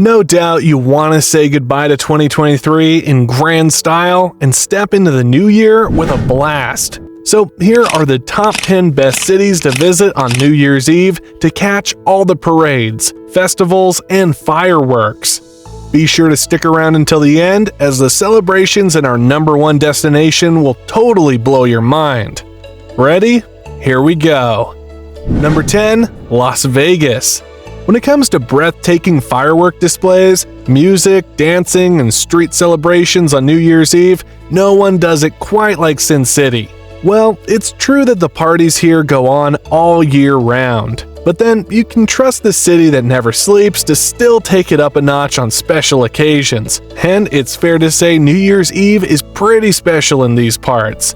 No doubt you want to say goodbye to 2023 in grand style and step into the new year with a blast. So here are the top 10 best cities to visit on New Year's Eve to catch all the parades, festivals, and fireworks. Be sure to stick around until the end, as the celebrations in our number one destination will totally blow your mind. Ready? Here we go. Number 10, Las Vegas. When it comes to breathtaking firework displays, music, dancing, and street celebrations on New Year's Eve, no one does it quite like Sin City. Well, it's true that the parties here go on all year round, but then you can trust the city that never sleeps to still take it up a notch on special occasions. And it's fair to say New Year's Eve is pretty special in these parts.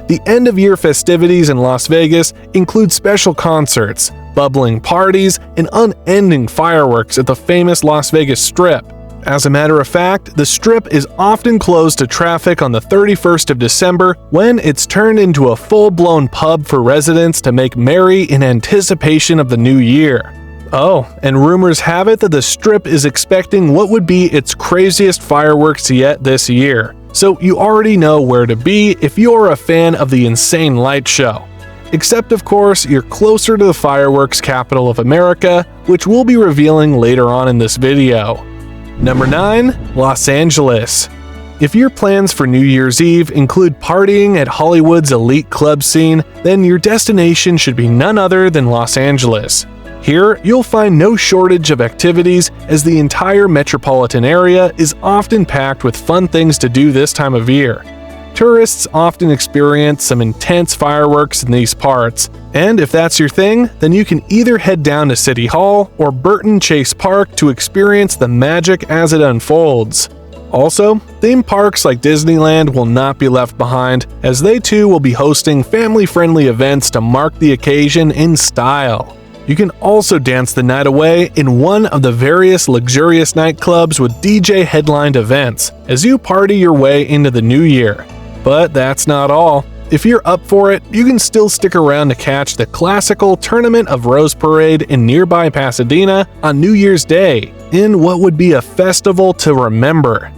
The end-of-year festivities in Las Vegas include special concerts, bubbling parties, and unending fireworks at the famous Las Vegas Strip. As a matter of fact, the Strip is often closed to traffic on the 31st of December, when it's turned into a full-blown pub for residents to make merry in anticipation of the new year. Oh, and rumors have it that the Strip is expecting what would be its craziest fireworks yet this year. So you already know where to be if you're a fan of the insane light show. Except, of course, you're closer to the fireworks capital of America, which we'll be revealing later on in this video. Number 9, Los Angeles. If your plans for New Year's Eve include partying at Hollywood's elite club scene, then your destination should be none other than Los Angeles. Here, you'll find no shortage of activities, as the entire metropolitan area is often packed with fun things to do this time of year. Tourists often experience some intense fireworks in these parts, and if that's your thing, then you can either head down to City Hall or Burton Chase Park to experience the magic as it unfolds. Also, theme parks like Disneyland will not be left behind, as they too will be hosting family-friendly events to mark the occasion in style. You can also dance the night away in one of the various luxurious nightclubs with DJ-headlined events as you party your way into the new year. But that's not all. If you're up for it, you can still stick around to catch the classical Tournament of Rose Parade in nearby Pasadena on New Year's Day, in what would be a festival to remember.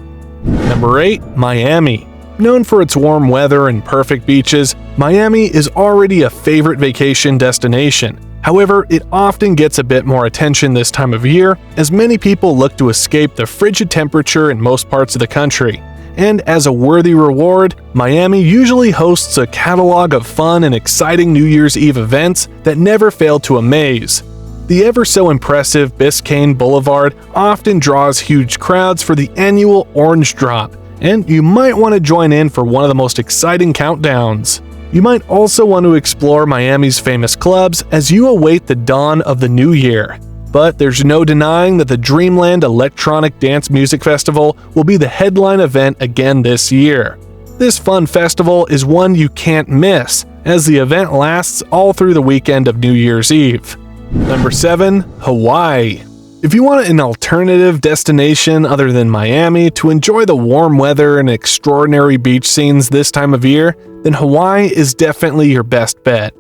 Number 8, Miami. Known for its warm weather and perfect beaches, Miami is already a favorite vacation destination. However, it often gets a bit more attention this time of year, as many people look to escape the frigid temperature in most parts of the country. And as a worthy reward, Miami usually hosts a catalog of fun and exciting New Year's Eve events that never fail to amaze. The ever-so-impressive Biscayne Boulevard often draws huge crowds for the annual Orange Drop, and you might want to join in for one of the most exciting countdowns. You might also want to explore Miami's famous clubs as you await the dawn of the new year. But there's no denying that the Dreamland Electronic Dance Music Festival will be the headline event again this year. This fun festival is one you can't miss, as the event lasts all through the weekend of New Year's Eve. Number 7, Hawaii. If you want an alternative destination other than Miami to enjoy the warm weather and extraordinary beach scenes this time of year, then Hawaii is definitely your best bet.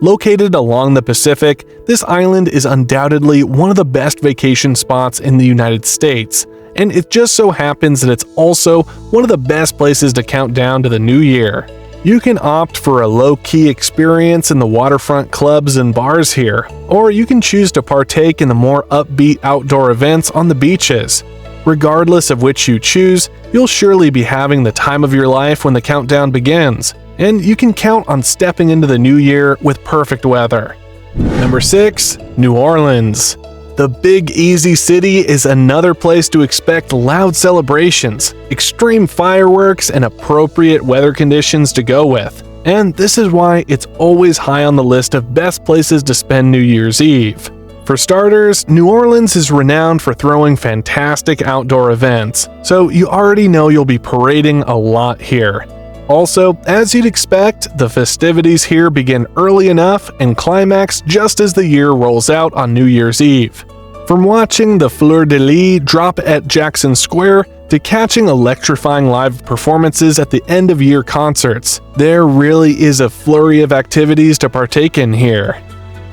Located along the Pacific, this island is undoubtedly one of the best vacation spots in the United States, and it just so happens that it's also one of the best places to count down to the new year. You can opt for a low-key experience in the waterfront clubs and bars here, or you can choose to partake in the more upbeat outdoor events on the beaches. Regardless of which you choose, you'll surely be having the time of your life when the countdown begins, and you can count on stepping into the new year with perfect weather. Number 6, New Orleans. The Big Easy City is another place to expect loud celebrations, extreme fireworks, and appropriate weather conditions to go with. And this is why it's always high on the list of best places to spend New Year's Eve. For starters, New Orleans is renowned for throwing fantastic outdoor events, so you already know you'll be parading a lot here. Also, as you'd expect, the festivities here begin early enough and climax just as the year rolls out on New Year's Eve. From watching the fleur-de-lis drop at Jackson Square to catching electrifying live performances at the end-of-year concerts, there really is a flurry of activities to partake in here.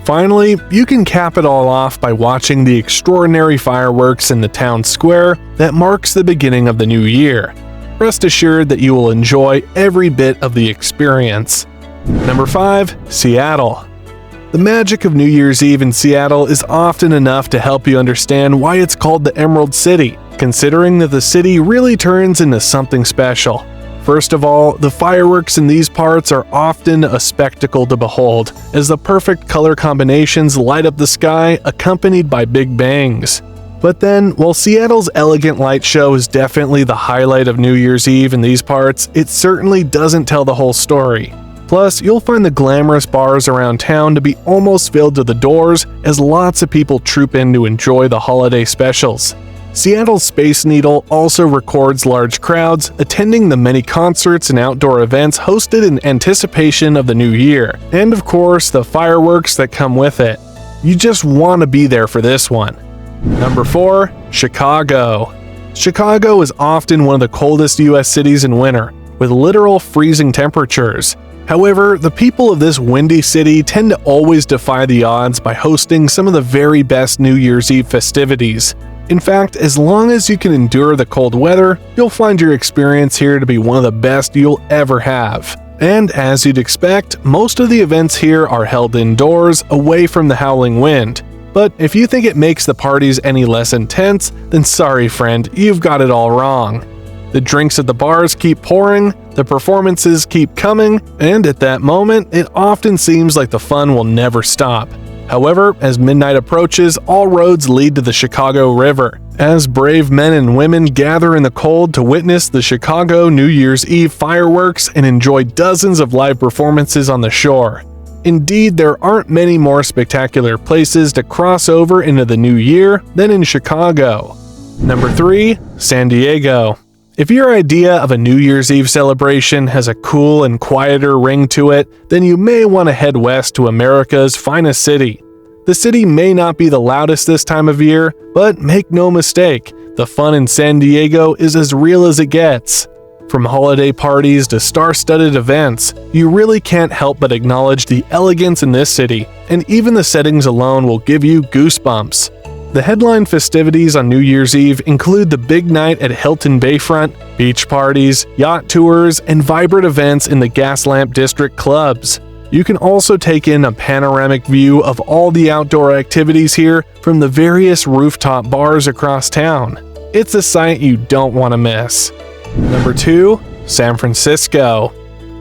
Finally, you can cap it all off by watching the extraordinary fireworks in the town square that marks the beginning of the new year. Rest assured that you will enjoy every bit of the experience. Number 5. Seattle. The magic of New Year's Eve in Seattle is often enough to help you understand why it's called the Emerald City, considering that the city really turns into something special. First of all, the fireworks in these parts are often a spectacle to behold, as the perfect color combinations light up the sky accompanied by big bangs. But then, while Seattle's elegant light show is definitely the highlight of New Year's Eve in these parts, it certainly doesn't tell the whole story. Plus, you'll find the glamorous bars around town to be almost filled to the doors as lots of people troop in to enjoy the holiday specials. Seattle's Space Needle also records large crowds attending the many concerts and outdoor events hosted in anticipation of the new year, and of course the fireworks that come with it. You just want to be there for this one. Number 4. Chicago. Chicago is often one of the coldest US cities in winter, with literal freezing temperatures. However, the people of this windy city tend to always defy the odds by hosting some of the very best New Year's Eve festivities. In fact, as long as you can endure the cold weather, you'll find your experience here to be one of the best you'll ever have. And as you'd expect, most of the events here are held indoors, away from the howling wind. But if you think it makes the parties any less intense, then sorry friend, you've got it all wrong. The drinks at the bars keep pouring, the performances keep coming, and at that moment, it often seems like the fun will never stop. However, as midnight approaches, all roads lead to the Chicago River, as brave men and women gather in the cold to witness the Chicago New Year's Eve fireworks and enjoy dozens of live performances on the shore. Indeed, there aren't many more spectacular places to cross over into the new year than in Chicago. Number 3. San Diego. If your idea of a New Year's Eve celebration has a cool and quieter ring to it, then you may want to head west to America's finest city. The city may not be the loudest this time of year, but make no mistake, the fun in San Diego is as real as it gets. From holiday parties to star-studded events, you really can't help but acknowledge the elegance in this city, and even the settings alone will give you goosebumps. The headline festivities on New Year's Eve include the big night at Hilton Bayfront, beach parties, yacht tours, and vibrant events in the Gaslamp District clubs. You can also take in a panoramic view of all the outdoor activities here from the various rooftop bars across town. It's a sight you don't want to miss. Number 2. San Francisco.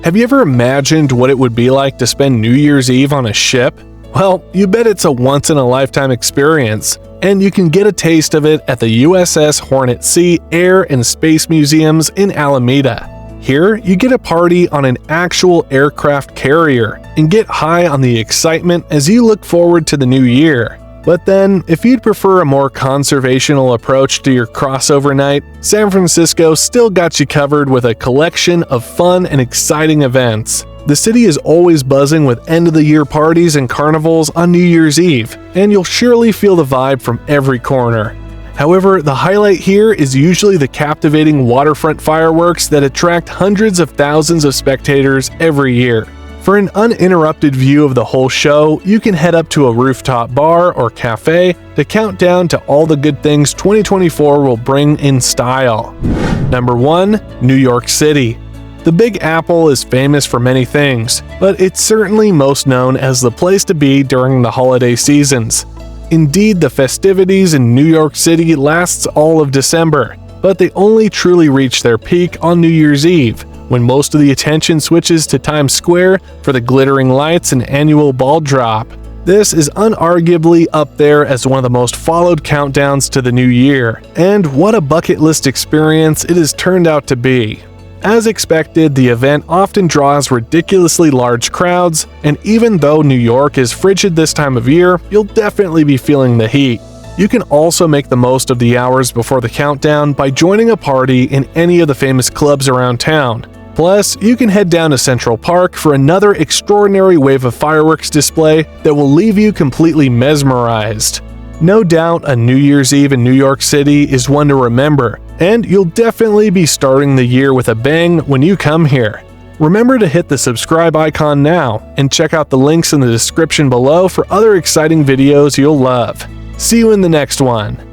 Have you ever imagined what it would be like to spend New Year's Eve on a ship? Well, you bet it's a once-in-a-lifetime experience, and you can get a taste of it at the USS Hornet Sea Air and Space Museums in Alameda. Here, you get a party on an actual aircraft carrier and get high on the excitement as you look forward to the new year. But then, if you'd prefer a more conservational approach to your crossover night, San Francisco still got you covered with a collection of fun and exciting events. The city is always buzzing with end-of-the-year parties and carnivals on New Year's Eve, and you'll surely feel the vibe from every corner. However, the highlight here is usually the captivating waterfront fireworks that attract hundreds of thousands of spectators every year. For an uninterrupted view of the whole show, you can head up to a rooftop bar or cafe to count down to all the good things 2024 will bring in style. Number 1. New York City. The Big Apple is famous for many things, but it's certainly most known as the place to be during the holiday seasons. Indeed, the festivities in New York City lasts all of December, but they only truly reach their peak on New Year's Eve, when most of the attention switches to Times Square for the glittering lights and annual ball drop. This is unarguably up there as one of the most followed countdowns to the new year, and what a bucket list experience it has turned out to be. As expected, the event often draws ridiculously large crowds, and even though New York is frigid this time of year, you'll definitely be feeling the heat. You can also make the most of the hours before the countdown by joining a party in any of the famous clubs around town. Plus, you can head down to Central Park for another extraordinary wave of fireworks display that will leave you completely mesmerized. No doubt a New Year's Eve in New York City is one to remember, and you'll definitely be starting the year with a bang when you come here. Remember to hit the subscribe icon now and check out the links in the description below for other exciting videos you'll love. See you in the next one.